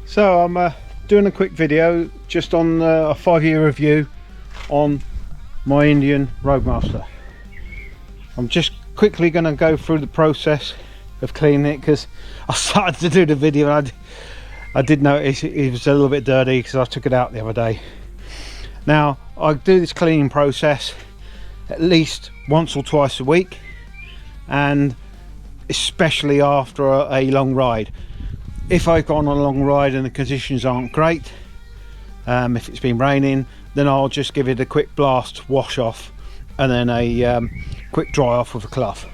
So I'm doing a quick video just on a 5-year review on my Indian Roadmaster. I'm just quickly going to go through the process of cleaning it, because I started to do the video and I did notice it was a little bit dirty because I took it out the other day. Now I do this cleaning process at least once or twice a week, and especially after a long ride. If I've gone on a long ride and the conditions aren't great, if it's been raining, then I'll just give it a quick blast wash off and then a quick dry off with a cloth.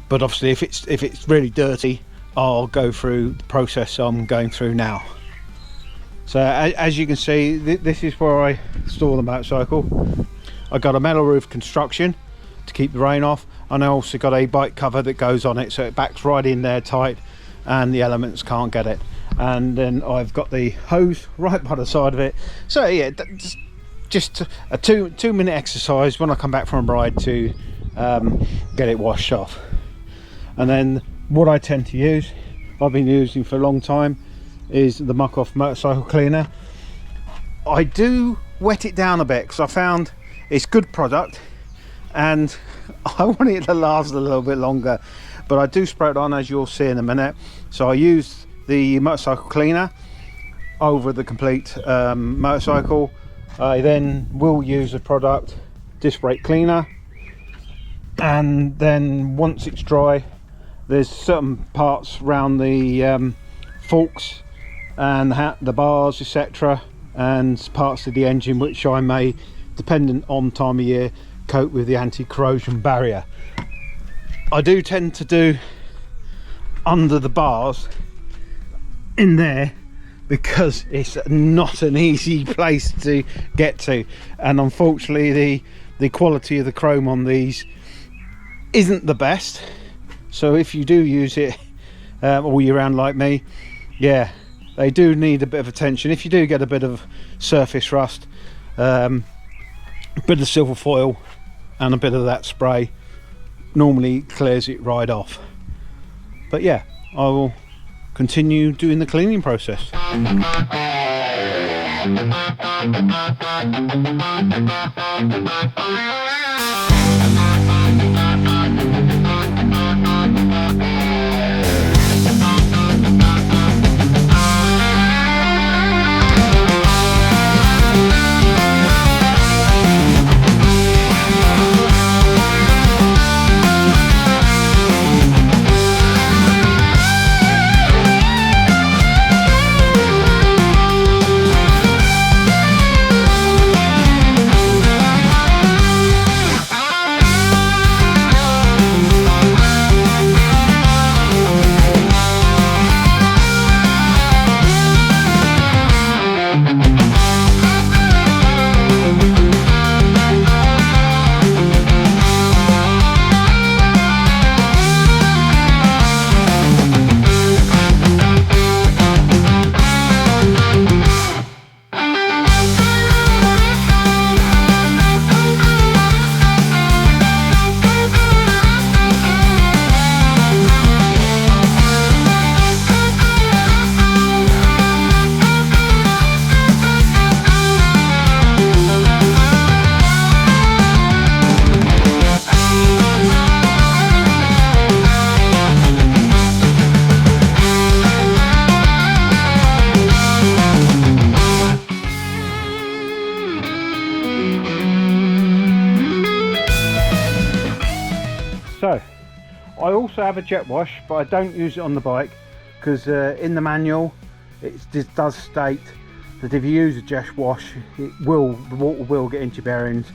But obviously if it's really dirty, I'll go through the process I'm going through now. So as you can see, this is where I store the motorcycle. I got a metal roof construction to keep the rain off, and I also got a bike cover that goes on it, so it backs right in there tight and the elements can't get it. And then I've got the hose right by the side of it. So yeah, just a two minute exercise when I come back from a ride to get it washed off. And then what I tend to use, I've been using for a long time, is the Muck Off motorcycle cleaner. I do wet it down a bit because I found it's good product and I want it to last a little bit longer, but I do spray it on, as you'll see in a minute. So I use the motorcycle cleaner over the complete motorcycle. I then will use a product, disc brake cleaner, and then once it's dry, there's certain parts around the forks and the bars, etc., and parts of the engine which I may, dependent on time of year, coat with the anti-corrosion barrier. I do tend to do under the bars in there because it's not an easy place to get to, and unfortunately the quality of the chrome on these isn't the best. So if you do use it all year round like me, yeah, they do need a bit of attention. If you do get a bit of surface rust, a bit of silver foil and a bit of that spray normally clears it right off. But yeah, I will continue doing the cleaning process. So I also have a jet wash, but I don't use it on the bike because in the manual it does state that if you use a jet wash, the water will get into your bearings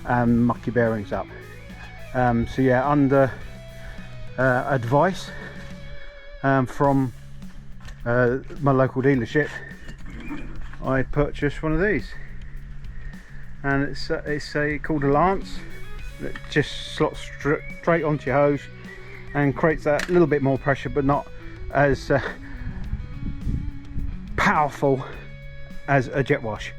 and muck your bearings up. So yeah, under advice from my local dealership, I purchased one of these, and it's called a lance that just slots straight onto your hose and creates that little bit more pressure, but not as powerful as a jet wash.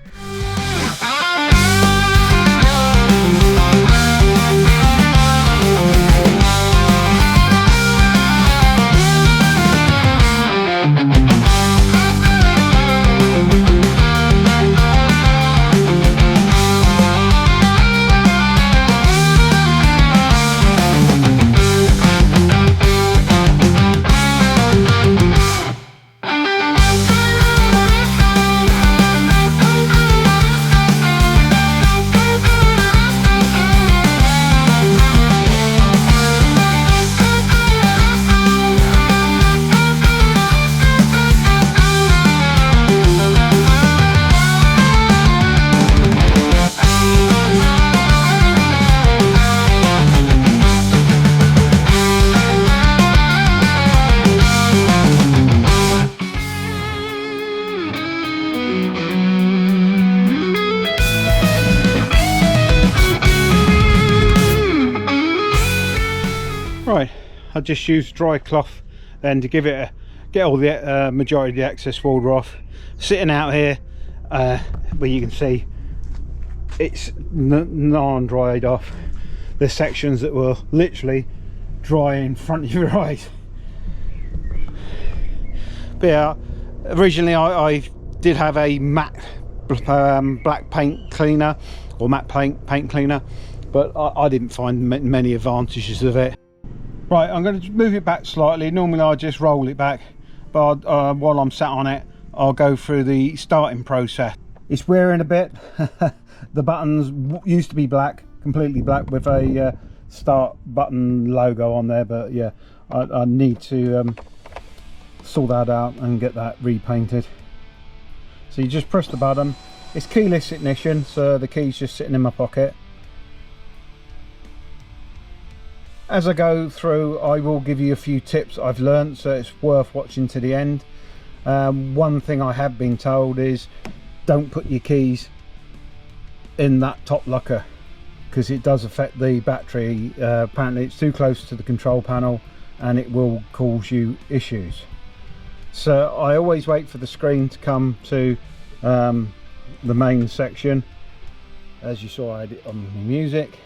Right, I just used dry cloth then to give it get all the majority of the excess water off. Sitting out here where you can see it's non-dried off. There's sections that will literally dry in front of your eyes. But yeah, originally I did have a matte black paint cleaner, or matte paint cleaner, but I didn't find many advantages of it. Right, I'm going to move it back slightly. Normally I just roll it back, but while I'm sat on it, I'll go through the starting process. It's wearing a bit. The buttons used to be black, completely black, with a start button logo on there, but yeah, I need to sort that out and get that repainted. So you just press the button. It's keyless ignition, so the key's just sitting in my pocket. As I go through, I will give you a few tips I've learned, so it's worth watching to the end. One thing I have been told is don't put your keys in that top locker, because it does affect the battery. Apparently it's too close to the control panel and it will cause you issues. So I always wait for the screen to come to the main section. As you saw, I had it on the music.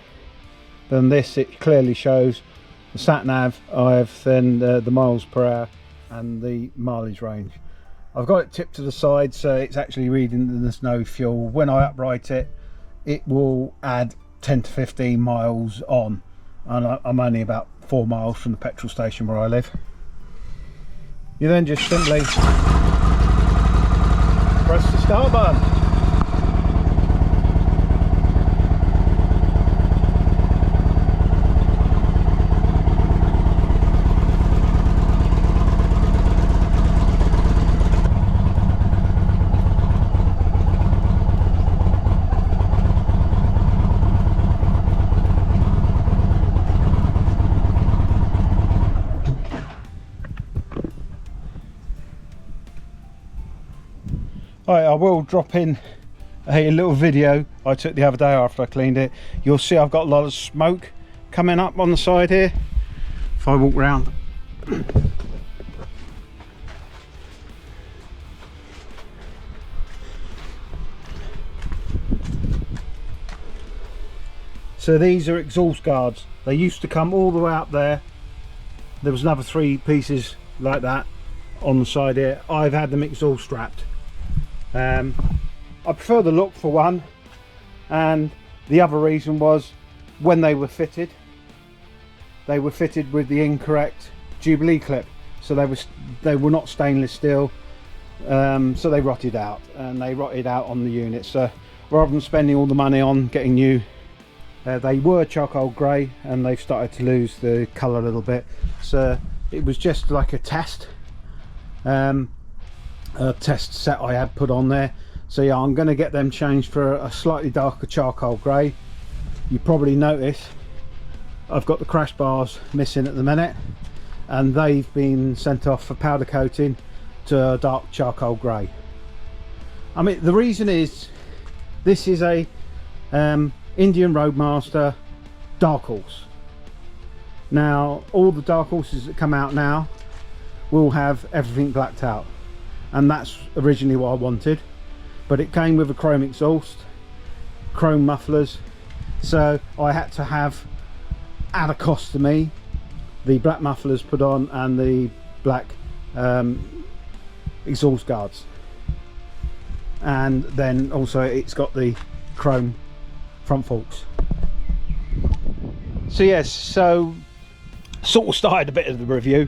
Then this, it clearly shows the sat nav, then the miles per hour and the mileage range. I've got it tipped to the side, so it's actually reading that there's no fuel. When I upright it, it will add 10 to 15 miles on, and I'm only about 4 miles from the petrol station where I live. You then just simply press the start button. Right, I will drop in a little video I took the other day after I cleaned it. You'll see I've got a lot of smoke coming up on the side here. If I walk round, so these are exhaust guards. They used to come all the way up there. There was another 3 pieces like that on the side here. I've had them exhaust strapped. I prefer the look for one, and the other reason was when they were fitted with the incorrect Jubilee clip, so they were not stainless steel, so they rotted out, and they rotted out on the unit. So rather than spending all the money on getting new, they were charcoal grey and they've started to lose the colour a little bit. So it was just like a test set I had put on there. So yeah, I'm going to get them changed for a slightly darker charcoal grey. You probably notice I've got the crash bars missing at the minute. and they've been sent off for powder coating to a dark charcoal grey. I mean, the reason is this is a Indian Roadmaster Dark Horse. Now all the Dark Horses that come out now will have everything blacked out, and that's originally what I wanted, but it came with a chrome exhaust, chrome mufflers, so I had to have, at a cost to me, the black mufflers put on and the black exhaust guards, and then also it's got the chrome front forks. So yes, so sort of started a bit of the review.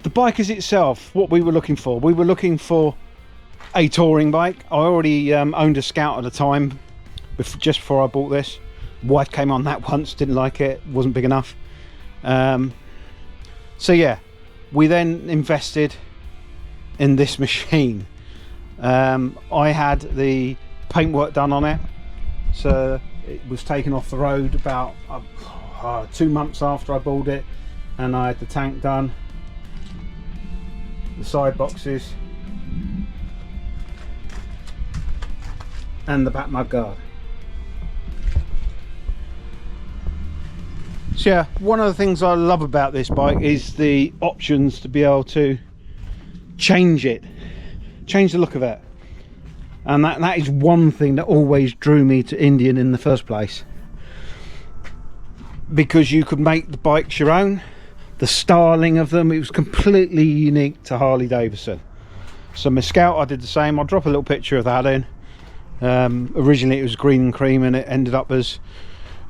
The bike as itself, what we were looking for, we were looking for a touring bike. I already owned a Scout at the time, just before I bought this. Wife came on that once, didn't like it, wasn't big enough. So yeah, we then invested in this machine. I had the paintwork done on it, so it was taken off the road about 2 months after I bought it, and I had the tank done, the side boxes and the back mudguard. So yeah, one of the things I love about this bike is the options to be able to change the look of it, and that is one thing that always drew me to Indian in the first place, because you could make the bikes your own. The styling of them, it was completely unique to Harley Davidson. So my Scout, I did the same. I'll drop a little picture of that in. Originally it was green and cream, and it ended up as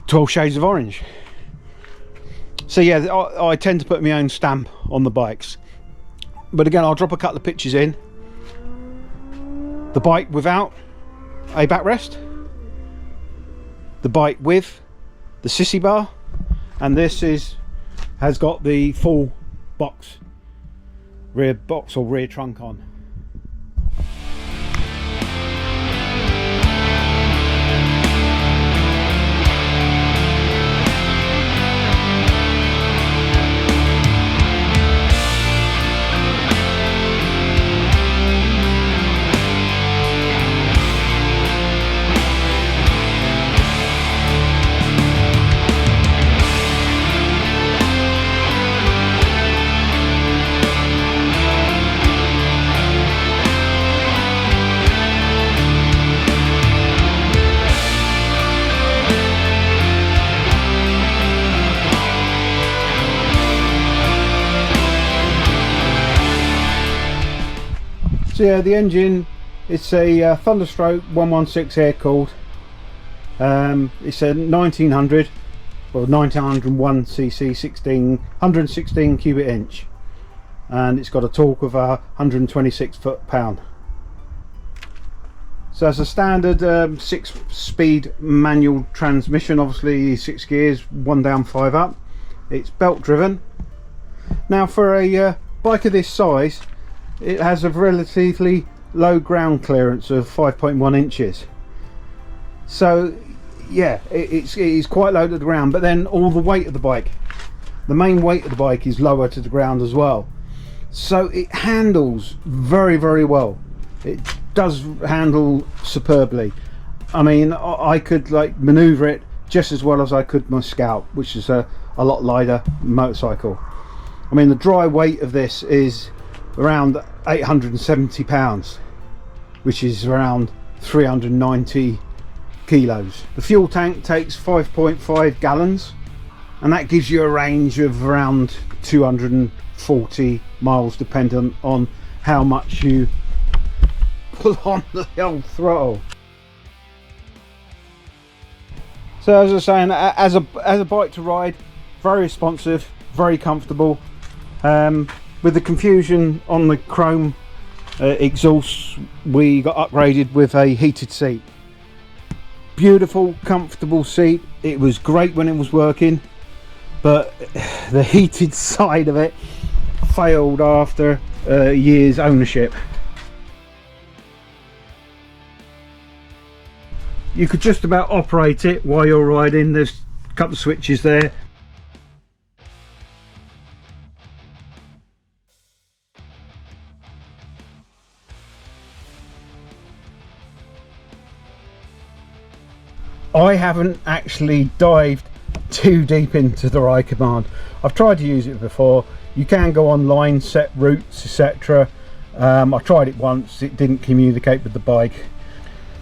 12 shades of orange. So yeah, I tend to put my own stamp on the bikes, but again, I'll drop a couple of pictures in. The bike without a backrest, the bike with the sissy bar, and this has got the full rear box or rear trunk on. So yeah, the engine, it's a Thunderstroke 116 air cooled. It's a 1900 or 1901 cc 116 cubic inch, and it's got a torque of 126 foot-pound. So it's a standard 6-speed manual transmission, obviously 6 gears, 1 down 5 up. It's belt driven. Now for a bike of this size, it has a relatively low ground clearance of 5.1 inches. So yeah, it is quite low to the ground, but then all the weight of the bike, the main weight of the bike, is lower to the ground as well. So it handles very, very well. It does handle superbly. I mean, I could like maneuver it just as well as I could my Scout, which is a lot lighter motorcycle. I mean, the dry weight of this is around 870 pounds, which is around 390 kilos. The fuel tank takes 5.5 gallons, and that gives you a range of around 240 miles, dependent on how much you pull on the old throttle. So as I was saying, as a bike to ride, very responsive, very comfortable. With the confusion on the chrome exhaust, we got upgraded with a heated seat. Beautiful, comfortable seat. It was great when it was working, but the heated side of it failed after a year's ownership. You could just about operate it while you're riding. There's a couple of switches there. I haven't actually dived too deep into the ride command. I've tried to use it before. You can go online, set routes, etc. I tried it once, it didn't communicate with the bike.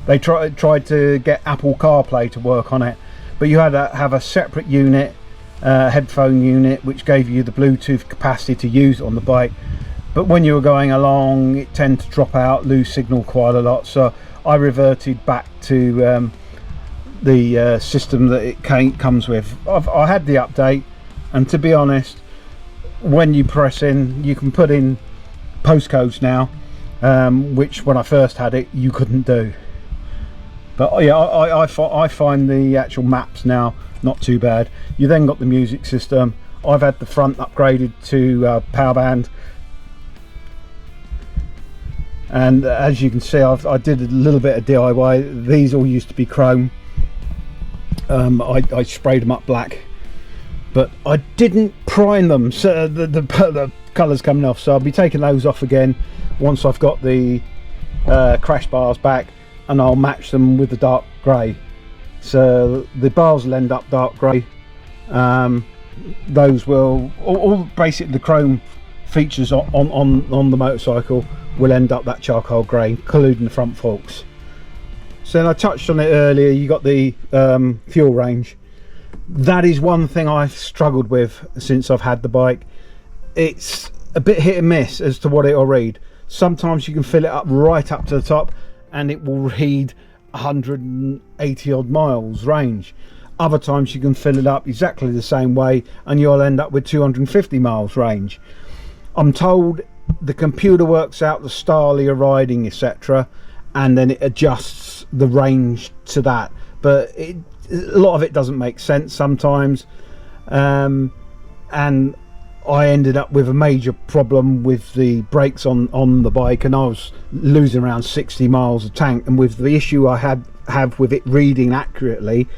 They tried to get Apple CarPlay to work on it, but you had to have a separate unit, headphone unit, which gave you the Bluetooth capacity to use it on the bike. But when you were going along, it tended to drop out, lose signal quite a lot. So I reverted back to the system that it comes with. I had the update, and to be honest, when you press in, you can put in postcodes now, which when I first had it you couldn't do. But yeah, I find the actual maps now not too bad. You then got the music system. I've had the front upgraded to power band, and as you can see, I did a little bit of DIY. These all used to be chrome. I sprayed them up black, but I didn't prime them, so the colours coming off. So I'll be taking those off again once I've got the crash bars back, and I'll match them with the dark grey. So the bars will end up dark grey. Those will all basically the chrome features on the motorcycle will end up that charcoal grey, including the front forks. So I touched on it earlier, you got the fuel range. That is one thing I've struggled with since I've had the bike. It's a bit hit and miss as to what it will read. Sometimes you can fill it up right up to the top and it will read 180 odd miles range. Other times you can fill it up exactly the same way and you'll end up with 250 miles range. I'm told the computer works out the style you're riding, etc., and then it adjusts the range to that, but a lot of it doesn't make sense sometimes, and I ended up with a major problem with the brakes on the bike, and I was losing around 60 miles of tank, and with the issue I have with it reading accurately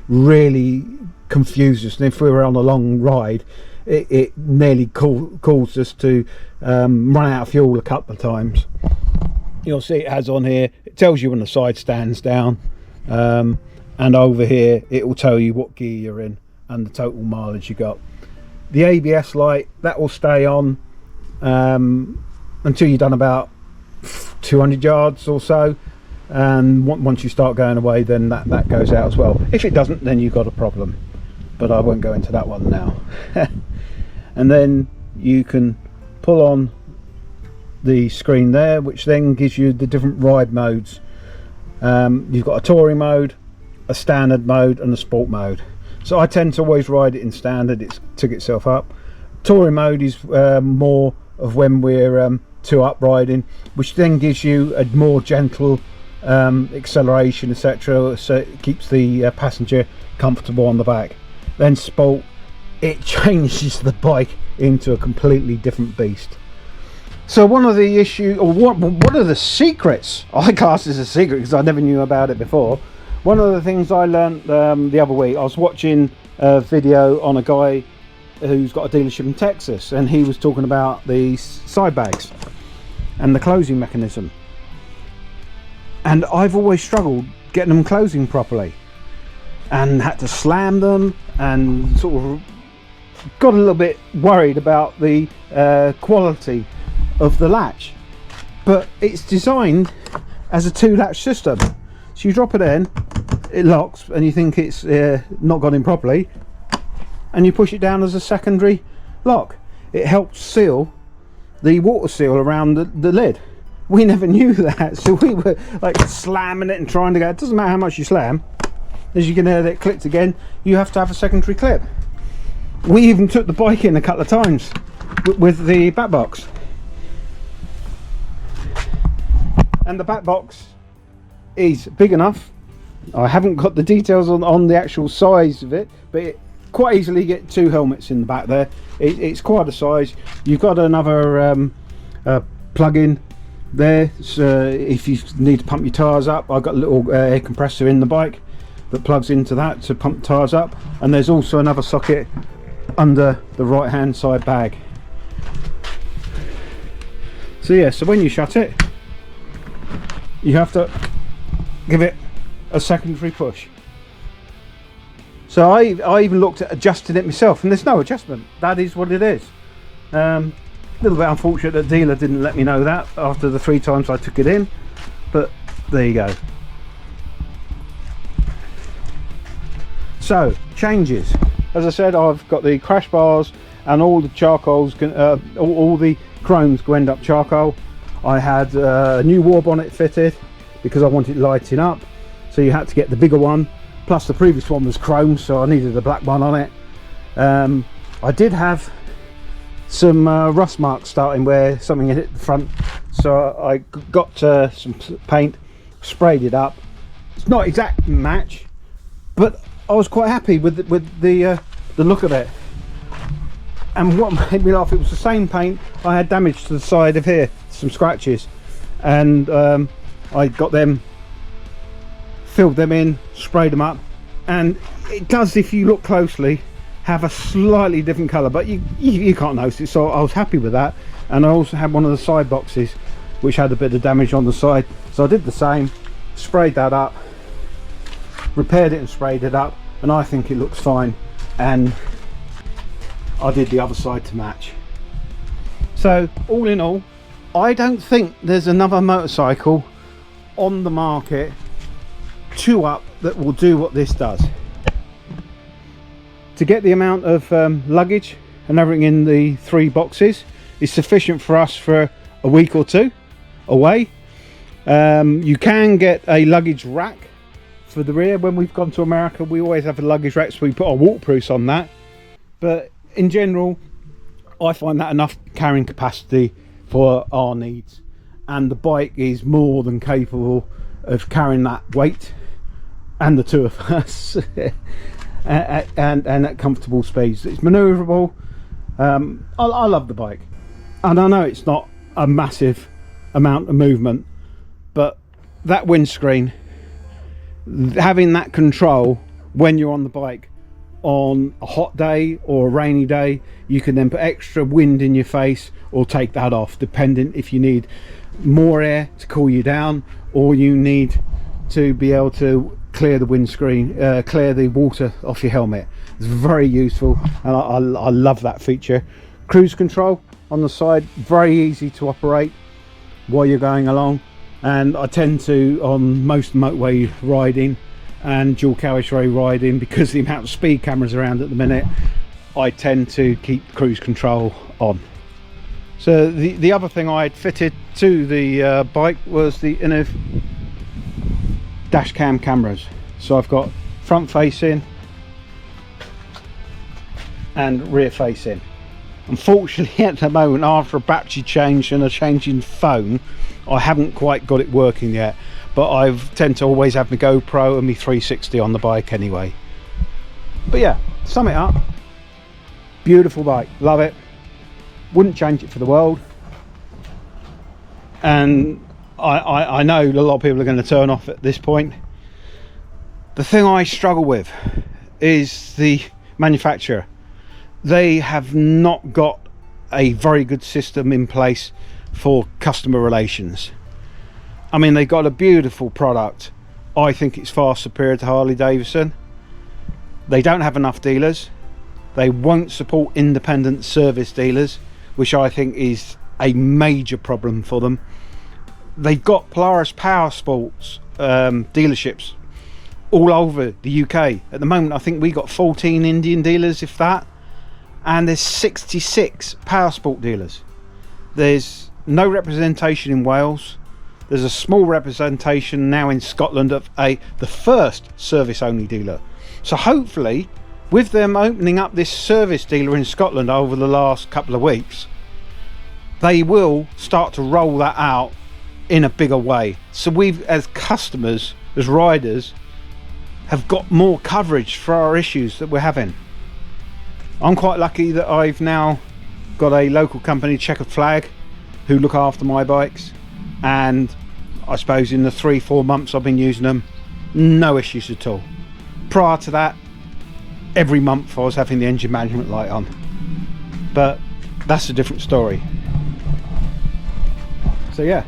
really confused us. And if we were on a long ride, it nearly caused us to run out of fuel a couple of times. You'll see it has on here, it tells you when the side stands down, and over here it will tell you what gear you're in and the total mileage you got. The ABS light, that will stay on until you've done about 200 yards or so, and once you start going away, then that goes out as well. If it doesn't, then you've got a problem, but I won't go into that one now. And then you can pull on the screen there, which then gives you the different ride modes. You've got a touring mode, a standard mode, and a sport mode. So I tend to always ride it in standard. It's took itself up. Touring mode is more of when we're two up riding, which then gives you a more gentle acceleration, etc., so it keeps the passenger comfortable on the back. Then sport, it changes the bike into a completely different beast. So one of the issues, or one of the secrets, I class as a secret because I never knew about it before. One of the things I learned the other week, I was watching a video on a guy who's got a dealership in Texas, and he was talking about the side bags and the closing mechanism. And I've always struggled getting them closing properly, and had to slam them, and sort of got a little bit worried about the quality of the latch. But it's designed as a 2-latch system, so you drop it in, it locks, and you think it's not gone in properly, and you push it down as a secondary lock. It helps seal the water seal around the lid. We never knew that, so we were like slamming it and trying to go. It doesn't matter how much you slam, as you can hear that it clicked again, you have to have a secondary clip. We even took the bike in a couple of times with the back box. And the back box is big enough. I haven't got the details on the actual size of it, but it quite easily get 2 helmets in the back there. It's quite a size. You've got another plug-in there, so if you need to pump your tyres up, I've got a little air compressor in the bike that plugs into that to pump tyres up, and there's also another socket under the right hand side bag. So yeah, so when you shut it, you have to give it a secondary push, So I even looked at adjusting it myself, and there's no adjustment. That is what it is. A little bit unfortunate that dealer didn't let me know that after the 3 times I took it in, but there you go. So changes, as I said, I've got the crash bars and all the charcoals, all the chromes go end up charcoal. I had a new war bonnet fitted because I wanted lighting up, so you had to get the bigger one, plus the previous one was chrome, so I needed a black one on it. I did have some rust marks starting where something hit the front, so I got some paint, sprayed it up. It's not exact match, but I was quite happy with the look of it. And what made me laugh, it was the same paint I had damage to the side of here, some scratches, and I got them, filled them in, sprayed them up, and it does, if you look closely, have a slightly different colour, but you can't notice it, so I was happy with that. And I also had one of the side boxes which had a bit of damage on the side, so I did the same, sprayed that up, repaired it and sprayed it up, and I think it looks fine. And I did the other side to match. So all in all, I don't think there's another motorcycle on the market 2 up that will do what this does. To get the amount of luggage and everything in the 3 boxes is sufficient for us for a week or 2 away. You can get a luggage rack for the rear. When we've gone to America, we always have a luggage rack, so we put our waterproofs on that. But in general, I find that enough carrying capacity for our needs, and the bike is more than capable of carrying that weight and the 2 of us and at comfortable speeds. It's manoeuvrable. I love the bike, and I know it's not a massive amount of movement, but that windscreen, having that control when you're on the bike on a hot day or a rainy day, you can then put extra wind in your face or take that off, depending if you need more air to cool you down, or you need to be able to clear the windscreen, clear the water off your helmet. It's very useful, and I love that feature. Cruise control on the side, very easy to operate while you're going along, and I tend to, on most motorway riding and dual carriageway riding, because the amount of speed cameras around at the minute, I tend to keep cruise control on. So the other thing I had fitted to the bike was the inner dash cam cameras. So I've got front facing and rear facing. Unfortunately at the moment, after a battery change and a change in phone, I haven't quite got it working yet, but I tend to always have my GoPro and my 360 on the bike anyway. But yeah, sum it up, beautiful bike, love it, wouldn't change it for the world. And I know a lot of people are going to turn off at this point. The thing I struggle with is the manufacturer. They have not got a very good system in place for customer relations. I mean, they got a beautiful product. I think it's far superior to Harley Davidson. They don't have enough dealers. They won't support independent service dealers, which I think is a major problem for them. They've got Polaris Power Sports dealerships all over the UK. At the moment, I think we got 14 Indian dealers, if that, and there's 66 Power Sport dealers. There's no representation in Wales. There's a small representation now in Scotland of the first service only dealer. So hopefully, with them opening up this service dealer in Scotland over the last couple of weeks, they will start to roll that out in a bigger way. So we've, as customers, as riders, have got more coverage for our issues that we're having. I'm quite lucky that I've now got a local company, Checkered Flag, who look after my bikes, and I suppose in the 3-4 months I've been using them, no issues at all. Prior to that, every month I was having the engine management light on, but that's a different story. So yeah,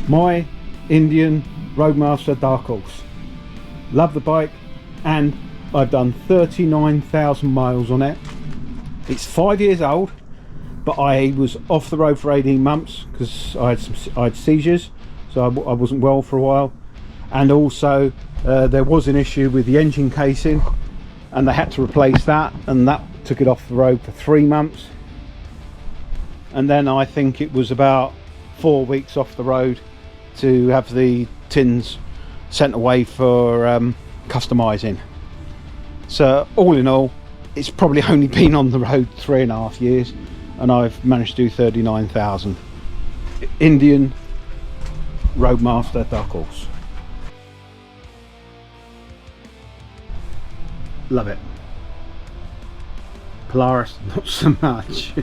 my Indian Roadmaster Dark Horse, love the bike, and I've done 39,000 miles on it. It's 5 years old, but I was off the road for 18 months because I had seizures, so I wasn't well for a while, and also there was an issue with the engine casing, and they had to replace that, and that took it off the road for 3 months. And then I think it was about 4 weeks off the road to have the tins sent away for customizing. So all in all, it's probably only been on the road 3.5 years, and I've managed to do 39,000. Indian Roadmaster Dark Horse. Love it. Polaris, not so much.